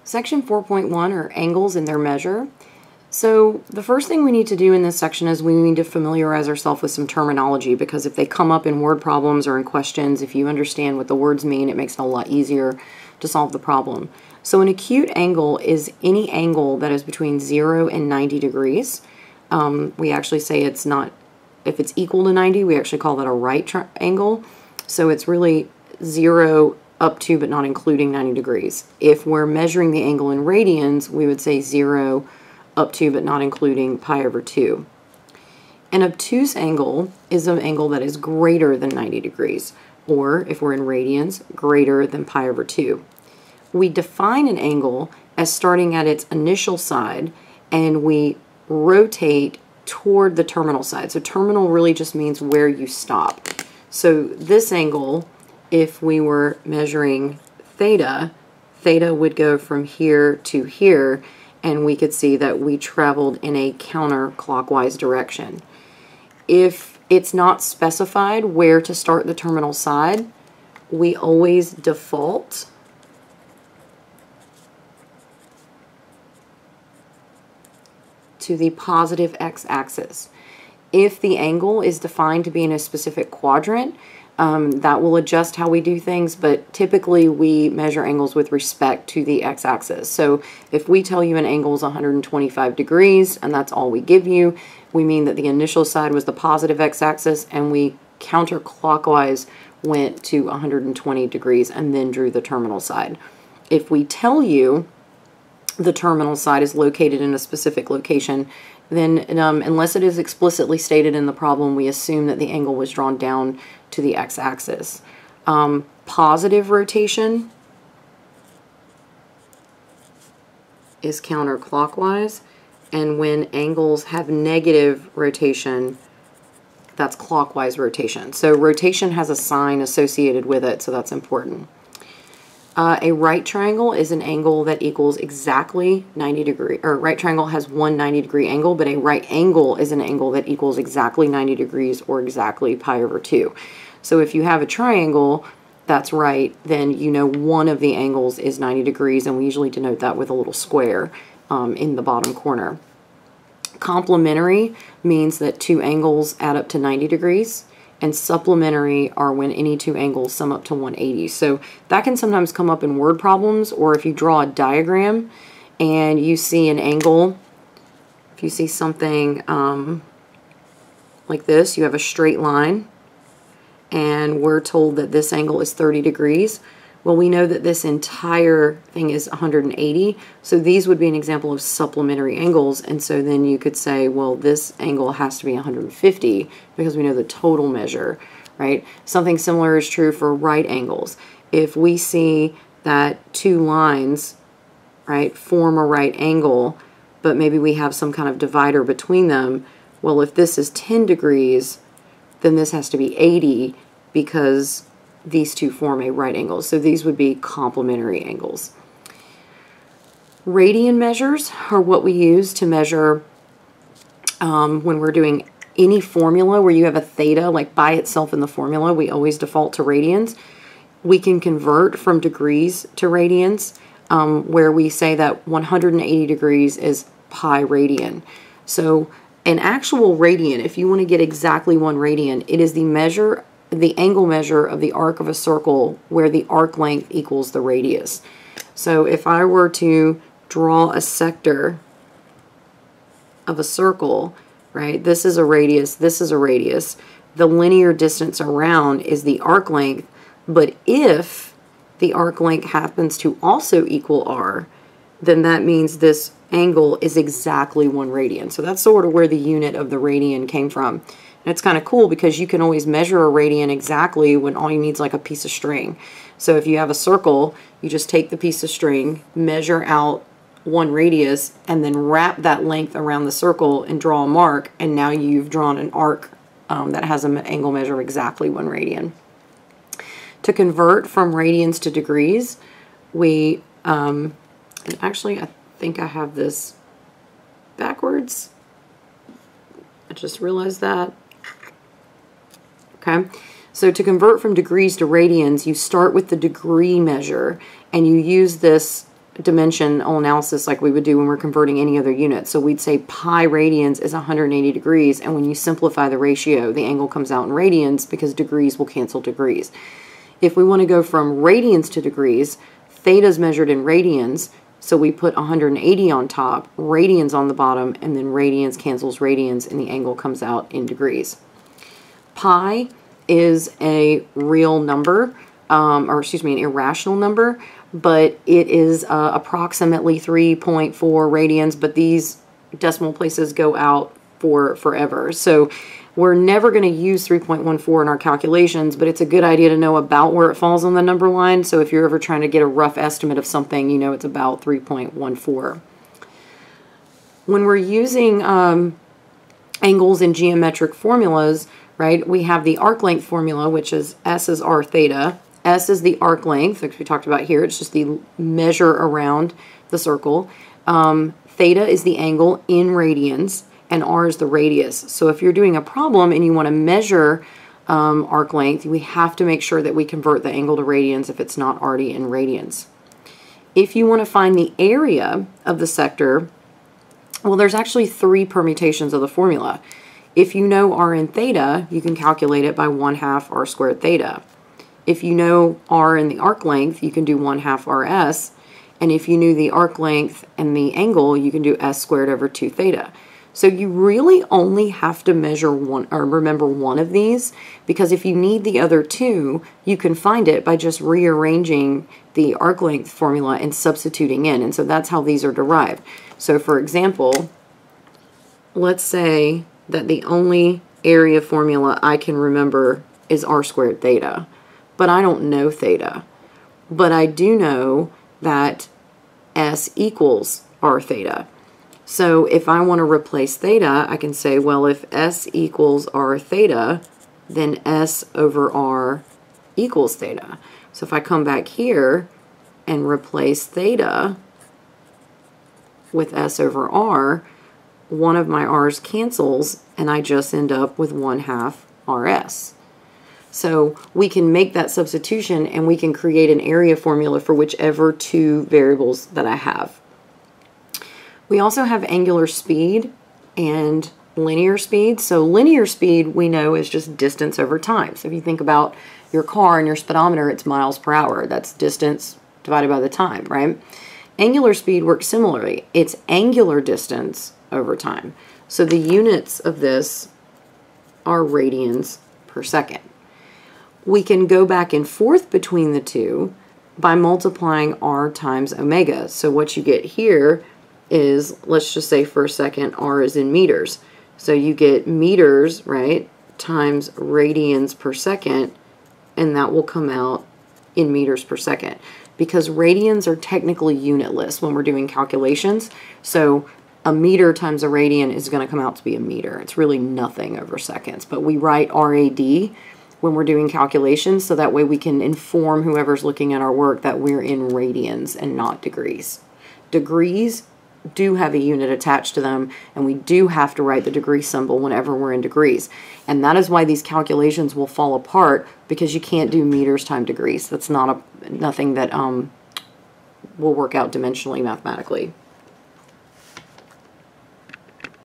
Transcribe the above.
Section 4.1 are angles and their measure. So the first thing we need to do in this section is we need to familiarize ourselves with some terminology, because if they come up in word problems or in questions, if you understand what the words mean, it makes it a lot easier to solve the problem. So an acute angle is any angle that is between 0 and 90 degrees. We actually say it's not, if it's equal to 90, we actually call that a right angle. So it's really 0 up to but not including 90 degrees. If we're measuring the angle in radians, we would say 0 up to but not including pi over 2. An obtuse angle is an angle that is greater than 90 degrees, or if we're in radians, greater than pi over 2. We define an angle as starting at its initial side and we rotate toward the terminal side. So terminal really just means where you stop. So this angle, if we were measuring theta, theta would go from here to here, and we could see that we traveled in a counterclockwise direction. If it's not specified where to start the terminal side, we always default to the positive x-axis. If the angle is defined to be in a specific quadrant, that will adjust how we do things, but typically we measure angles with respect to the x-axis. So if we tell you an angle is 125 degrees and that's all we give you, we mean that the initial side was the positive x-axis and we counterclockwise went to 120 degrees and then drew the terminal side. If we tell you the terminal side is located in a specific location, then unless it is explicitly stated in the problem, we assume that the angle was drawn down to the x-axis. Positive rotation is counterclockwise, and when angles have negative rotation, that's clockwise rotation. So rotation has a sign associated with it, so that's important. A right triangle is an angle that equals exactly 90 degrees, or right triangle has one 90-degree angle, but a right angle is an angle that equals exactly 90 degrees or exactly pi over 2. So if you have a triangle that's right, then you know one of the angles is 90 degrees, and we usually denote that with a little square in the bottom corner. Complementary means that two angles add up to 90 degrees. And supplementary are when any two angles sum up to 180. So that can sometimes come up in word problems, or if you draw a diagram and you see an angle, if you see something like this, you have a straight line, and we're told that this angle is 30 degrees. Well, we know that this entire thing is 180, so these would be an example of supplementary angles, and so then you could say, well, this angle has to be 150 because we know the total measure, right? Something similar is true for right angles. If we see that two lines, right, form a right angle, but maybe we have some kind of divider between them, well, if this is 10 degrees, then this has to be 80 because these two form a right angle. So these would be complementary angles. Radian measures are what we use to measure when we're doing any formula where you have a theta, like by itself in the formula, we always default to radians. We can convert from degrees to radians, where we say that 180 degrees is pi radian. So an actual radian, if you want to get exactly 1 radian, it is the angle measure of the arc of a circle where the arc length equals the radius. So if I were to draw a sector of a circle, right, this is a radius, this is a radius, the linear distance around is the arc length, but if the arc length happens to also equal r, then that means this angle is exactly 1 radian. So that's sort of where the unit of the radian came from. And it's kind of cool because you can always measure a radian exactly when all you need is like a piece of string. So if you have a circle, you just take the piece of string, measure out 1 radius, and then wrap that length around the circle and draw a mark, and now you've drawn an arc that has an angle measure of exactly 1 radian. To convert from radians to degrees, we, and actually I think I have this backwards. I just realized that. Okay, so to convert from degrees to radians, you start with the degree measure, and you use this dimensional analysis like we would do when we're converting any other unit. So we'd say pi radians is 180 degrees, and when you simplify the ratio, the angle comes out in radians because degrees will cancel degrees. If we want to go from radians to degrees, theta is measured in radians, so we put 180 on top, radians on the bottom, and then radians cancels radians, and the angle comes out in degrees. Pi is a real number, or excuse me, an irrational number, but it is approximately 3.4 radians, but these decimal places go out for forever. So we're never going to use 3.14 in our calculations, but it's a good idea to know about where it falls on the number line. So if you're ever trying to get a rough estimate of something, you know it's about 3.14. When we're using angles in geometric formulas, right, we have the arc length formula, which is S is r theta. S is the arc length, like we talked about here. It's just the measure around the circle. Theta is the angle in radians, and r is the radius. So if you're doing a problem and you want to measure arc length, we have to make sure that we convert the angle to radians if it's not already in radians. If you want to find the area of the sector, well, there's actually 3 permutations of the formula. If you know r in theta, you can calculate it by 1/2 r squared theta. If you know r in the arc length, you can do 1/2 rs. And if you knew the arc length and the angle, you can do s squared over 2 theta. So you really only have to measure one, or remember one of these, because if you need the other 2, you can find it by just rearranging the arc length formula and substituting in. And so that's how these are derived. So for example, let's say that the only area formula I can remember is r squared theta, but I don't know theta. But I do know that s equals r theta. So if I want to replace theta, I can say, well, if s equals r theta, then s over r equals theta. So if I come back here and replace theta with s over r, one of my r's cancels, and I just end up with 1/2 rs. So we can make that substitution, and we can create an area formula for whichever 2 variables that I have. We also have angular speed and linear speed. So linear speed we know is just distance over time. So if you think about your car and your speedometer, it's miles per hour. That's distance divided by the time, right? Angular speed works similarly. It's angular distance over time. So the units of this are radians per second. We can go back and forth between the 2 by multiplying r times omega. So what you get here is, let's just say for a second, r is in meters. So you get meters, right, times radians per second, and that will come out in meters per second. Because radians are technically unitless when we're doing calculations. So a meter times a radian is going to come out to be a meter. It's really nothing over seconds. But we write RAD when we're doing calculations, so that way we can inform whoever's looking at our work that we're in radians and not degrees. Degrees do have a unit attached to them, and we do have to write the degree symbol whenever we're in degrees. And that is why these calculations will fall apart, because you can't do meters times degrees. That's not nothing that will work out dimensionally mathematically.